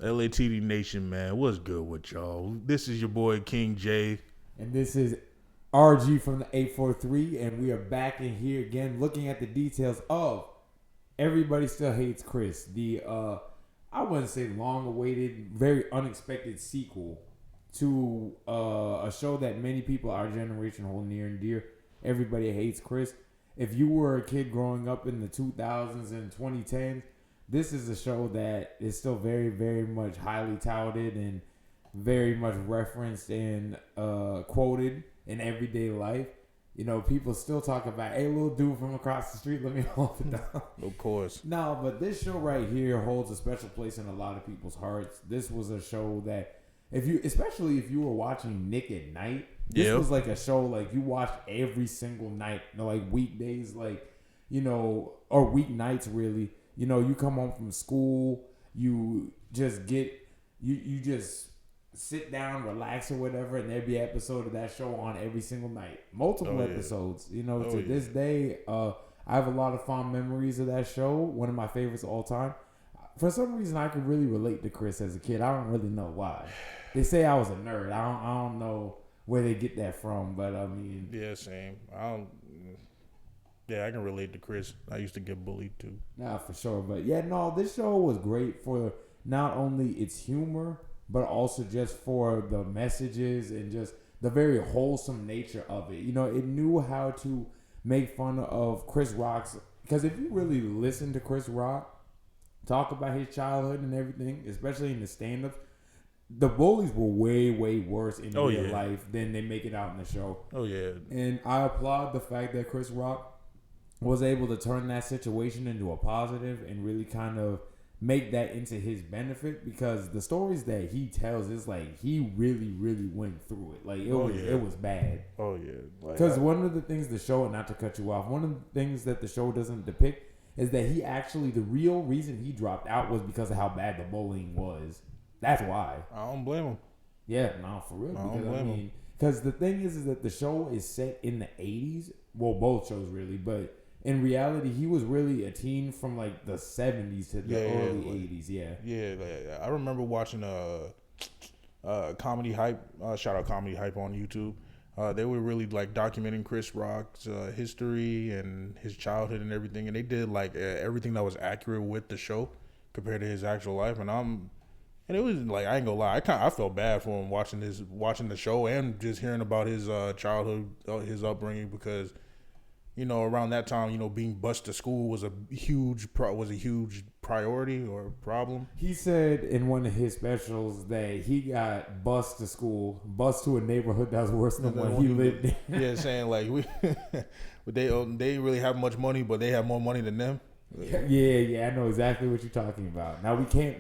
LATD Nation, man, what's good with y'all? This is your boy King J. And this is RG from the 843, and we are back in here again looking at the details of Everybody Still Hates Chris. The, I wouldn't say long-awaited, very unexpected sequel to a show that many people our generation hold near and dear. Everybody Hates Chris. If you were a kid growing up in the 2000s and 2010s, this is a show that is still very, very much highly touted and very much referenced and quoted in everyday life. You know, people still talk about, hey, little dude from across the street, let me hold it down. Of course. No, but this show right here holds a special place in a lot of people's hearts. This was a show that, especially if you were watching Nick at Night, this was like a show like you watched every single night, like weekdays, like, or weeknights really. You come home from school, you just you just sit down, relax or whatever, and there'd be an episode of that show on every single night. Multiple episodes. To this day, I have a lot of fond memories of that show. One of my favorites of all time. For some reason, I could really relate to Chris as a kid. I don't really know why. They say I was a nerd. I don't know where they get that from, but I mean... Yeah, same. I can relate to Chris. I used to get bullied too. Nah, for sure. But yeah, no, this show was great for not only its humor, but also just for the messages and just the very wholesome nature of it. It knew how to make fun of Chris Rock's... Because if you really listen to Chris Rock talk about his childhood and everything, especially in the stand-ups, the bullies were way, way worse in real life than they make it out in the show. Oh, yeah. And I applaud the fact that Chris Rock was able to turn that situation into a positive and really kind of make that into his benefit, because the stories that he tells is like he really, really went through it. Like it was bad. Oh yeah. Because one of the things the show, not to cut you off, one of the things that the show doesn't depict is that the real reason he dropped out was because of how bad the bullying was. That's why. I don't blame him. Yeah, no, for real. I don't blame him. Because the thing is that the show is set in the 80s. Well, both shows really, but in reality, he was really a teen from like the 70s to the early 80s. Yeah. Yeah, I remember watching Comedy Hype. Shout out Comedy Hype on YouTube. They were really like documenting Chris Rock's history and his childhood and everything, and they did like everything that was accurate with the show compared to his actual life. And it was like, I ain't gonna lie, I felt bad for him watching the show and just hearing about his childhood, his upbringing, because around that time, being bused to school was a huge priority or problem. He said in one of his specials that he got bused to a neighborhood that was worse than the one he lived in. Yeah, saying like they didn't really have much money, but they have more money than them. Yeah, I know exactly what you're talking about. Now we can't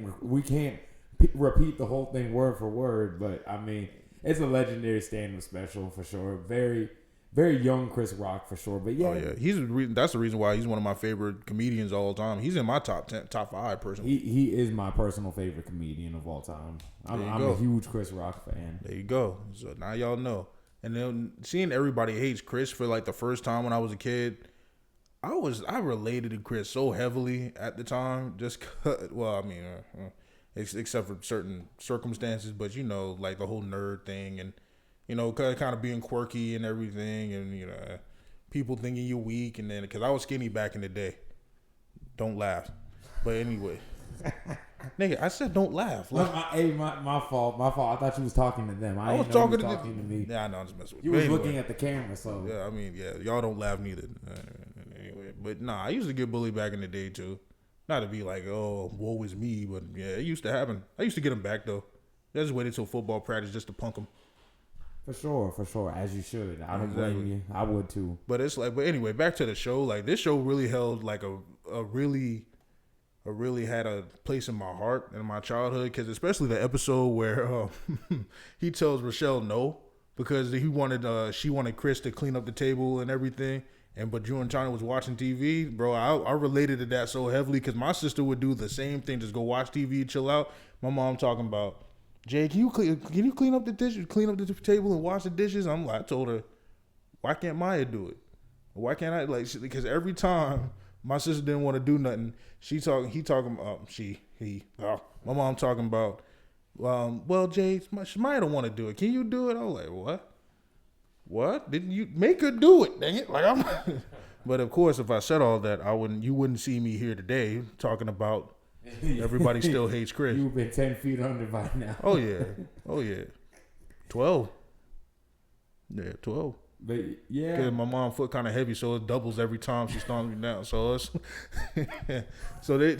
repeat the whole thing word for word, but I mean, it's a legendary stand-up special for sure. Very, very young Chris Rock for sure. But yeah, oh yeah, that's the reason why he's one of my favorite comedians of all time. He's in my top 5 personally. He is my personal favorite comedian of all time. I'm a huge Chris Rock fan. There you go. So now y'all know. And then seeing Everybody Hates Chris for like the first time when I was a kid, I related to Chris so heavily at the time. Just except for certain circumstances, but like the whole nerd thing, and kind of being quirky and everything, and people thinking you're weak, and then because I was skinny back in the day. Don't laugh, but anyway, nigga, I said don't laugh. Like, my fault. I thought you was talking to them. I was talking to me. Yeah, I know, I'm just messing with you. You was looking at the camera, so yeah. I mean, yeah, y'all don't laugh neither. Anyway, but nah, I used to get bullied back in the day too. Not to be like, oh, woe is me, but yeah, it used to happen. I used to get them back though. I just waited till football practice just to punk them. For sure, as you should. I don't blame you. I would too. But it's like, but anyway, back to the show. Like this show really held like a really had a place in my heart and my childhood, because especially the episode where he tells Rochelle no because she wanted Chris to clean up the table and everything. But Drew and China was watching TV, bro. I related to that so heavily because my sister would do the same thing, just go watch TV, chill out. My mom talking about, Jay, can you clean up the dishes, clean up the table and wash the dishes? I told her, why can't Maya do it? Why can't I? Because every time my sister didn't want to do nothing, My mom talking about, well, Jay, Shemaya don't want to do it. Can you do it? I was like, what? What? Didn't you make her do it? Dang it! Like I'm. But of course, if I said all that, you wouldn't see me here today talking about everybody still hates Chris. You've been 10 feet under by now. Oh yeah, 12. Yeah, 12. But yeah, because my mom's foot kind of heavy, so it doubles every time she stomps me down. So it's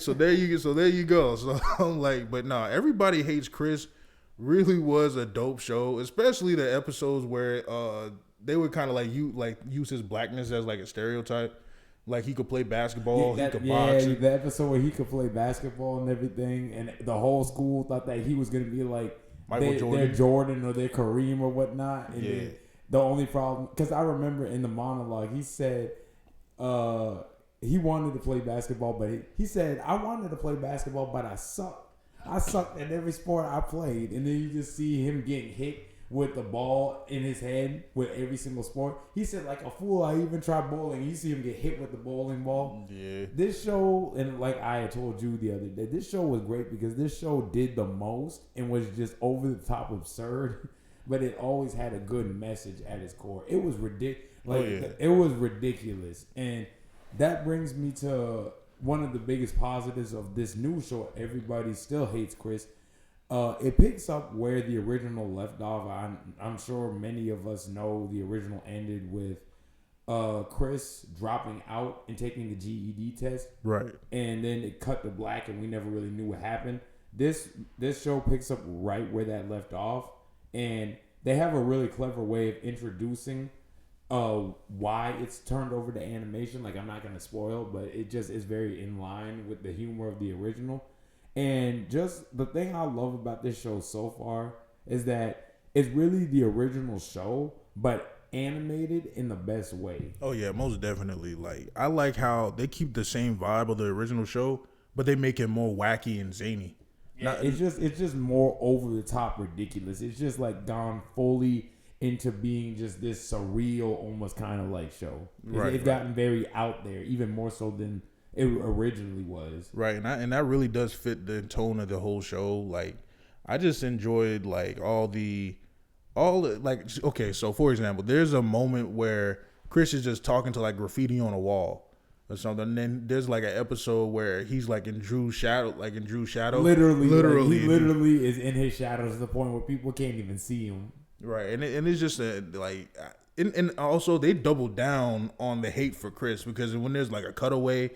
so there you go. So I'm like, but nah, Everybody Hates Chris really was a dope show, especially the episodes where they would kind of use his blackness as like a stereotype. Like he could play basketball, he could box. Yeah, the episode where he could play basketball and everything, and the whole school thought that he was gonna be like their Jordan or their Kareem or whatnot. And then the only problem, because I remember in the monologue, he said he wanted to play basketball, but he said, I wanted to play basketball, but I sucked. I sucked at every sport I played. And then you just see him getting hit with the ball in his head with every single sport. He said, like a fool, I even tried bowling. You see him get hit with the bowling ball. Yeah. This show, and like I had told you the other day, this show was great because this show did the most and was just over the top absurd. But it always had a good message at its core. It was ridiculous. It was ridiculous. And that brings me to one of the biggest positives of this new show, Everybody Still Hates Chris. It picks up where the original left off. I'm sure many of us know the original ended with Chris dropping out and taking the GED test. Right. And then it cut to black and we never really knew what happened. This show picks up right where that left off. And they have a really clever way of introducing why it's turned over to animation. Like, I'm not going to spoil, but it just is very in line with the humor of the original. And just the thing I love about this show so far is that it's really the original show, but animated in the best way. Oh, yeah, most definitely. Like, I like how they keep the same vibe of the original show, but they make it more wacky and zany. Yeah, it's just more over the top ridiculous. It's just like gone fully into being just this surreal, almost kind of like show. It's gotten very out there, even more so than it originally was. Right, and that really does fit the tone of the whole show. Like, I just enjoyed like okay, so for example, there's a moment where Chris is just talking to like graffiti on a wall or something. And then there's like an episode where he's like in Drew's shadow. Literally. He literally is in his shadow to the point where people can't even see him. Right, and it's just and also they double down on the hate for Chris, because when there's like a cutaway,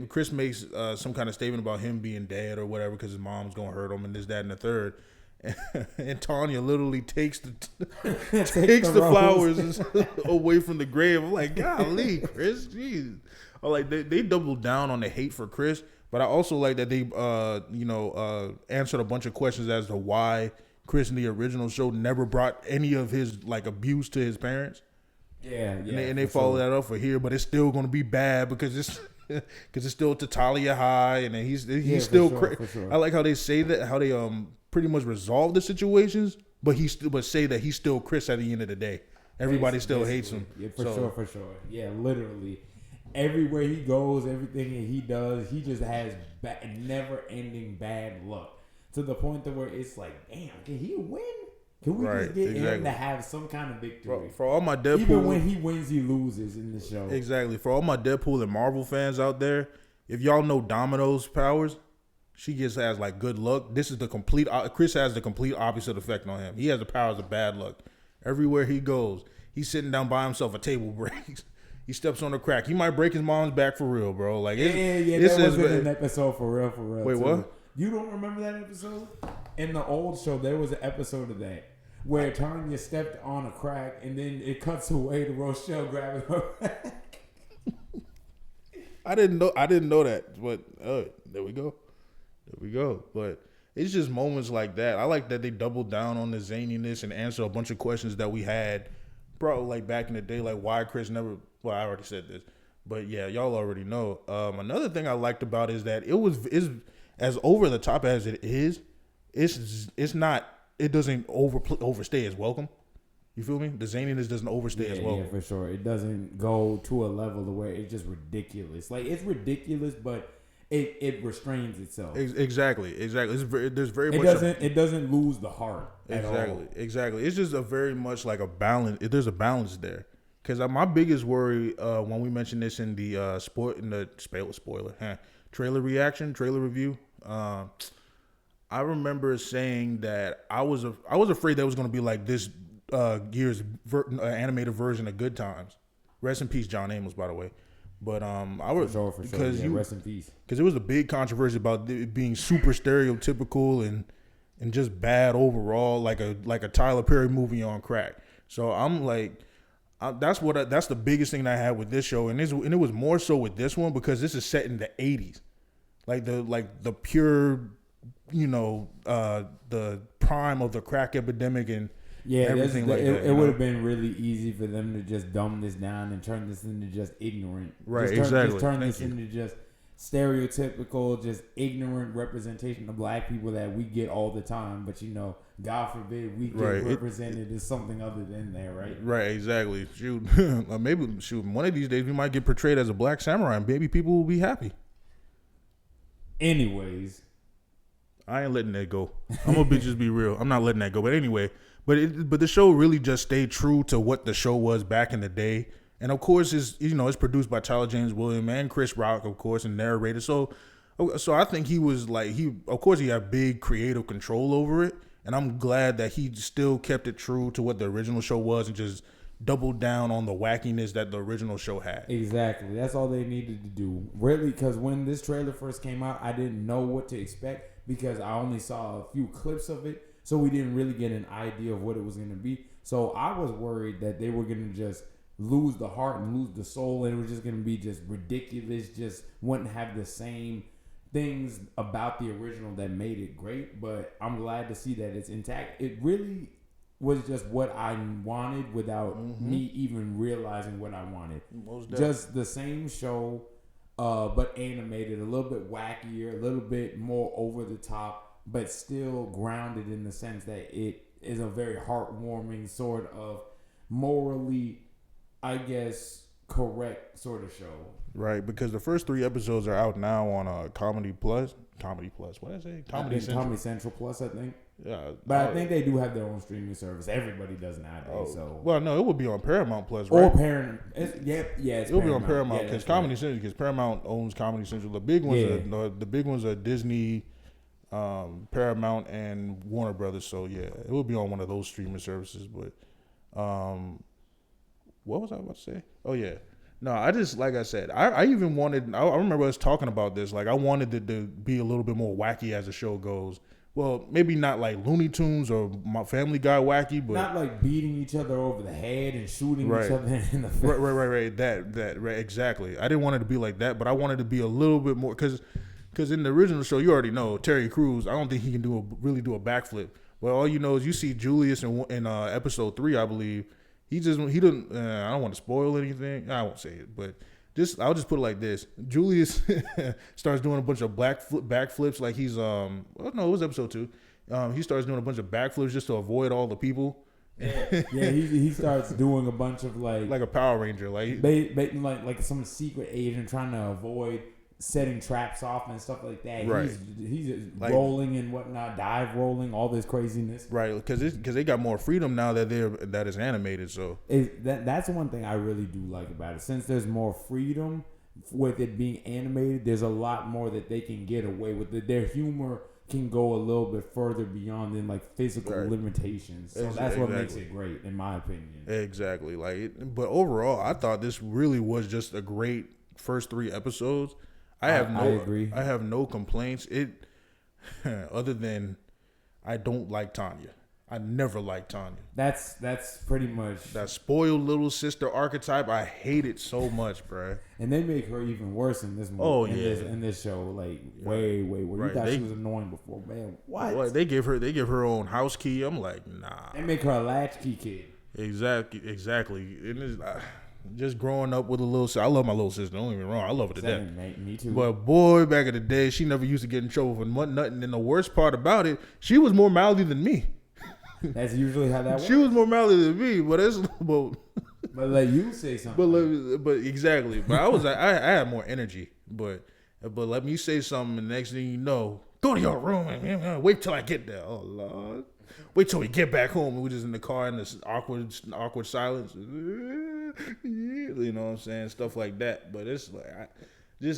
Chris makes some kind of statement about him being dead or whatever because his mom's gonna hurt him and this, that, and the third. And Tanya literally takes the flowers away from the grave. I'm like, golly, Chris, jeez. Like they double down on the hate for Chris, but I also like that they answered a bunch of questions as to why Chris in the original show never brought any of his like abuse to his parents. Yeah, and they follow that up for here, but it's still going to be bad because it's still Tatalia High, and then he's still. For sure. I like how they say that, how they pretty much resolve the situations, but say that he's still Chris at the end of the day. Everybody still hates him. Yeah, for sure. Yeah, literally. Everywhere he goes, everything he does, he just has never-ending bad luck. To the point where it's like, damn, can he win? Can we just get him to have some kind of victory? For all my Deadpool, even when he wins, he loses in the show. Exactly. For all my Deadpool and Marvel fans out there, if y'all know Domino's powers, she just has like good luck. This is the complete. Chris has the complete opposite effect on him. He has the powers of bad luck. Everywhere he goes, he's sitting down by himself. A table breaks. He steps on a crack. He might break his mom's back for real, bro. Like that was in an episode for real. Wait, too. What? You don't remember that episode? In the old show, there was an episode of that where Tanya stepped on a crack, and then it cuts away to Rochelle grabbing her back. I didn't know that, but there we go. But it's just moments like that. I like that they double down on the zaniness and answer a bunch of questions that we had, bro, like back in the day, like why Chris never. Well, I already said this, but yeah, y'all already know. Another thing I liked about it is that is as over the top as it is, it's not. It doesn't overstay its welcome. You feel me? The zaniness doesn't overstay its welcome. Yeah, for sure. It doesn't go to a level where it's just ridiculous. Like, it's ridiculous, but it restrains itself. Exactly. There's very much. It doesn't lose the heart. Exactly. It's just a very much like a balance. There's a balance there. Because my biggest worry when we mentioned this in the trailer review, I remember saying that I was afraid that was going to be like this year's animated version of Good Times. Rest in peace, John Amos, by the way. But I was for sure. Yeah, rest in peace. Because it was a big controversy about it being super stereotypical and just bad overall, like a Tyler Perry movie on crack. So I'm like, that's the biggest thing that I had with this show, and it was more so with this one because this is set in the 80s, like the pure, the prime of the crack epidemic and everything like that. It would have been really easy for them to just dumb this down and turn this into just ignorant. Right, Just turn this into just stereotypical, just ignorant representation of black people that we get all the time. But God forbid we get represented as something other than that, right? Right, exactly. Shoot, maybe one of these days we might get portrayed as a black samurai, and maybe people will be happy. Anyways, I ain't letting that go. I'm gonna just be real. I'm not letting that go. But anyway, but the show really just stayed true to what the show was back in the day. And of course, it's produced by Tyler James Williams and Chris Rock, of course, and narrated. So I think he was like of course he had big creative control over it, and I'm glad that he still kept it true to what the original show was and just doubled down on the wackiness that the original show had. Exactly, that's all they needed to do, really. Because when this trailer first came out, I didn't know what to expect because I only saw a few clips of it, so we didn't really get an idea of what it was going to be. So I was worried that they were going to just lose the heart and lose the soul, and it was just going to be just ridiculous, just wouldn't have the same things about the original that made it great. But I'm glad to see that it's intact. It really was just what I wanted without me even realizing what I wanted. Just the same show, but animated, a little bit wackier, a little bit more over the top, but still grounded in the sense that it is a very heartwarming sort of morally, I guess, correct sort of show. Right, because the first 3 episodes are out now on Comedy Plus. What did I say? Comedy Central Plus, I think. Yeah, but I think they do have their own streaming service. Everybody does nowadays. So no, it would be on Paramount Plus, right? Or Paramount. It'll be on Paramount because Comedy Central, because Paramount owns Comedy Central. The big ones are Disney, Paramount, and Warner Brothers. So yeah, it will be on one of those streaming services. But what was I about to say? Oh yeah. No, I just, like I said, I even wanted, I remember us talking about this, like I wanted it to be a little bit more wacky as the show goes. Well, maybe not like Looney Tunes or My Family Guy wacky, but not like beating each other over the head and shooting each other in the face. Right. That exactly. I didn't want it to be like that, but I wanted it to be a little bit more because in the original show, you already know Terry Crews. I don't think he can really do a backflip. Well, all you know is you see Julius in episode 3, I believe. He didn't. I don't want to spoil anything. I won't say it, but I'll just put it like this: Julius starts doing a bunch of backflips, like he's it was episode 2. He starts doing a bunch of backflips just to avoid all the people. He starts doing a bunch of like a Power Ranger, like some secret agent trying to avoid setting traps off and stuff like that. Right. He's like, rolling and whatnot, dive rolling, all this craziness. Right, because they got more freedom now that is animated. So that's one thing I really do like about it. Since there's more freedom with it being animated, there's a lot more that they can get away with. Their humor can go a little bit further beyond than like physical limitations. So that's what makes it great, in my opinion. Exactly. But overall, I thought this really was just a great first 3 episodes. I agree. I have no complaints. Other than I don't like Tanya. I never liked Tanya. That's pretty much that spoiled little sister archetype. I hate it so much, bruh. And they make her even worse in this movie. Oh in this show, like way worse. Right. You thought she was annoying before, man. What? Well, they give her own house key. I'm like, nah. They make her a latchkey kid. Exactly. And just growing up with a little sister. I love my little sister. Don't get me wrong. I love her to death. Mate, me too. But boy, back in the day, she never used to get in trouble for nothing. And the worst part about it, she was more mouthy than me. That's usually how that works. She was more mouthy than me, but let you say something. But exactly. But I had more energy. But But let me say something, and the next thing you know, go to your room and wait till I get there. Oh Lord, wait till we get back home. And we're just in the car in this awkward silence. You know what I'm saying? Stuff like that. But it's like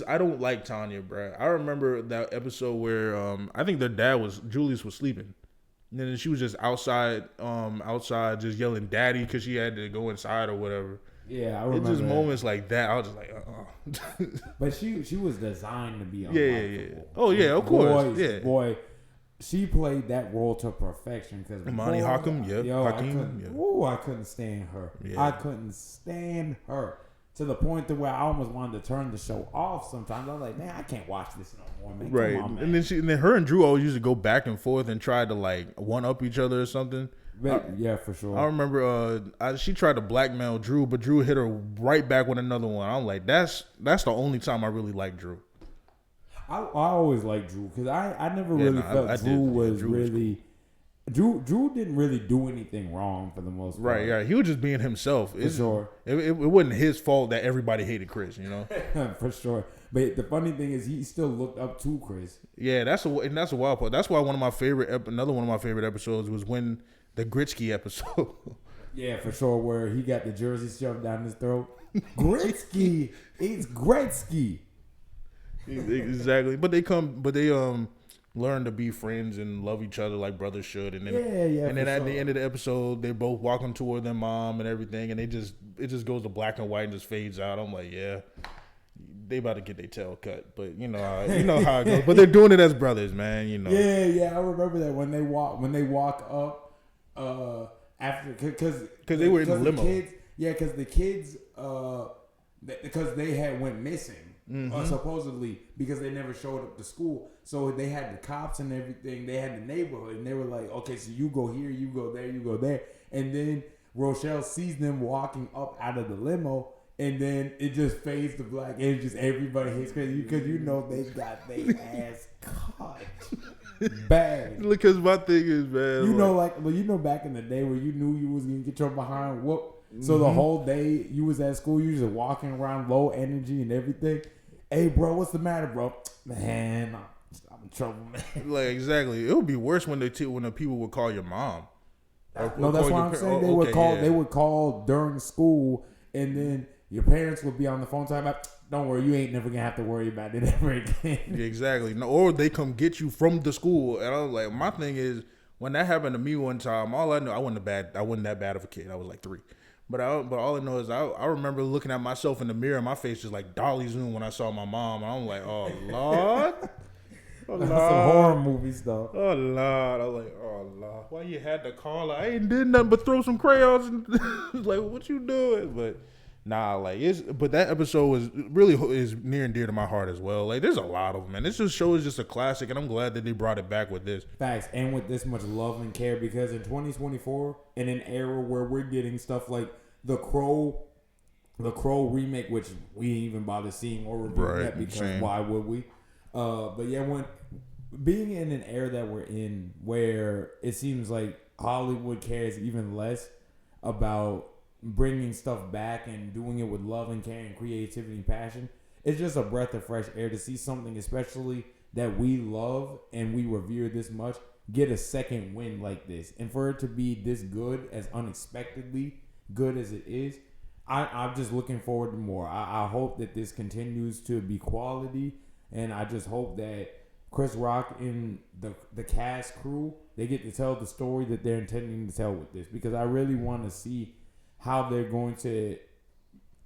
I don't like Tanya, bro. I remember that episode where I think their dad Julius was sleeping. And then she was just outside just yelling daddy because she had to go inside or whatever. Yeah, I remember. It's just moments like that. I was just like, But she was designed to be yeah. Oh yeah, of course. Boy, she played that role to perfection. Because Imani Hakim, I couldn't stand her. Yeah. I couldn't stand her to the point to where I almost wanted to turn the show off. Sometimes I was like, man, I can't watch this no more, man. Right, Come on, man. and then her and Drew always used to go back and forth and try to like one up each other or something. Yeah, for sure. I remember she tried to blackmail Drew, but Drew hit her right back with another one. I'm like, that's the only time I really liked Drew. I always liked Drew because I never really felt Drew was really. Drew didn't really do anything wrong for the most part. Right, yeah. He was just being himself. For sure. It wasn't his fault that everybody hated Chris, you know? For sure. But the funny thing is he still looked up to Chris. Yeah, that's a wild part. That's why another one of my favorite episodes was when the Gritsky episode. Yeah, for sure, where he got the jersey shoved down his throat. Gritsky. It's Gretzky. Exactly. But they learn to be friends and love each other like brothers should. And then and then at the end of the episode, they're both walking toward their mom and everything, and it just goes to black and white and just fades out. I'm like, yeah, they about to get their tail cut, but you know how it goes. But they're doing it as brothers, man. You know. Yeah. I remember that when they walk up after because they were in the limo. Because the kids because they had went missing. Mm-hmm. Supposedly because they never showed up to school, so they had the cops and everything. They had the neighborhood, and they were like, "Okay, so you go here, you go there, you go there." And then Rochelle sees them walking up out of the limo, and then it just fades to black, and it's just everybody hates crazy because you know they got their ass caught bad. Because my thing is, man, you know, back in the day where you knew you was gonna get your behind whooped. So the whole day you was at school, you just walking around low energy and everything. Hey, bro, what's the matter, bro? Man, I'm in trouble, man. Like, exactly. It would be worse when the people would call your mom. No, that's what I'm saying. They would call during school, and then your parents would be on the phone talking about, don't worry, you ain't never going to have to worry about it ever again. Exactly. No, or they come get you from the school. And I was like, my thing is, when that happened to me one time, all I know, I wasn't that bad of a kid. I was like 3. But all I know is I remember looking at myself in the mirror, and my face just like Dolly Zoom when I saw my mom. And I'm like, oh Lord, Some horror movies though. Oh Lord, I was like, oh Lord, why you had to call her? I ain't did nothing but throw some crayons. And like, what you doing? But nah, but that episode is near and dear to my heart as well. Like, there's a lot of them, and this show is just a classic, and I'm glad that they brought it back with this. Facts, and with this much love and care, because in 2024, in an era where we're getting stuff like the Crow remake, which we ain't even bother seeing or reviewing that because why would we? But yeah, when being in an era that we're in where it seems like Hollywood cares even less about bringing stuff back and doing it with love and care and creativity and passion, it's just a breath of fresh air to see something, especially that we love and we revere this much, get a second win like this. And for it to be this good, as unexpectedly good as it is, I'm just looking forward to more. I hope that this continues to be quality, and I just hope that Chris Rock and the cast crew, they get to tell the story that they're intending to tell with this, because I really want to see how they're going to,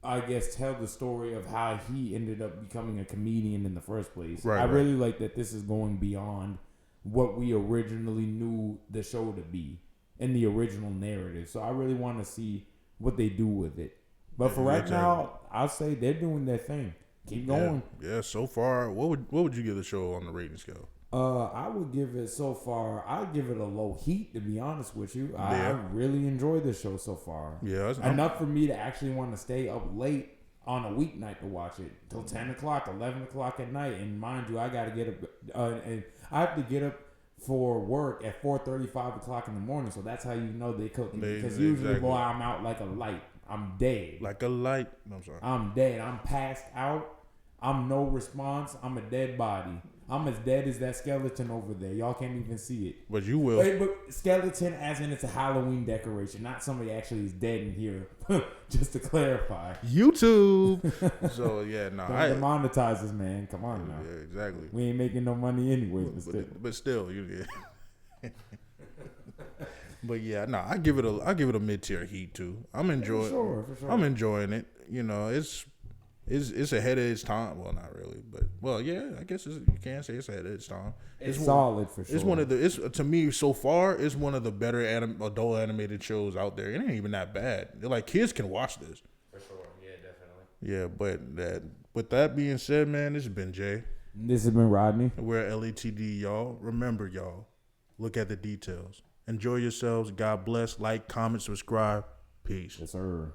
I guess, tell the story of how he ended up becoming a comedian in the first place. I really like that this is going beyond what we originally knew the show to be in the original narrative. So I really want to see what they do with it. But for right now, I'll say they're doing their thing. Keep going. Yeah, so far, what would you give the show on the rating scale? I would give it so far. I'd give it a low heat, to be honest with you. I really enjoyed the show so far. Yeah, enough for me to actually want to stay up late on a weeknight to watch it till 10 o'clock, 11 o'clock at night. And mind you, I got to get up, and I have to get up for work at 4:30, 5 o'clock in the morning. So that's how you know they cooking. Because usually, boy, I'm out like a light. I'm dead. Like a light. I'm sorry. I'm dead. I'm passed out. I'm no response. I'm a dead body. I'm as dead as that skeleton over there. Y'all can't even see it. But you will. But skeleton as in it's a Halloween decoration, not somebody actually is dead in here. Just to clarify. YouTube. So yeah, no. Don't demonetize us, man. Come on now. Yeah, exactly. We ain't making no money anyways. But still, you. Yeah. But yeah, no, I give it a mid-tier Heat too. I'm enjoying. For sure. I'm enjoying it. You know, it's ahead of its time. Well, not really, but yeah, I guess you can say it's ahead of its time. It's solid for sure. It's one of the. To me so far, it's one of the better adult animated shows out there. It ain't even that bad. Like kids can watch this. For sure, yeah, definitely. Yeah, but with that being said, man, this has been Jay. This has been Rodney. We're at LATD, y'all. Remember, y'all, look at the details. Enjoy yourselves. God bless. Like, comment, subscribe. Peace. Yes, sir.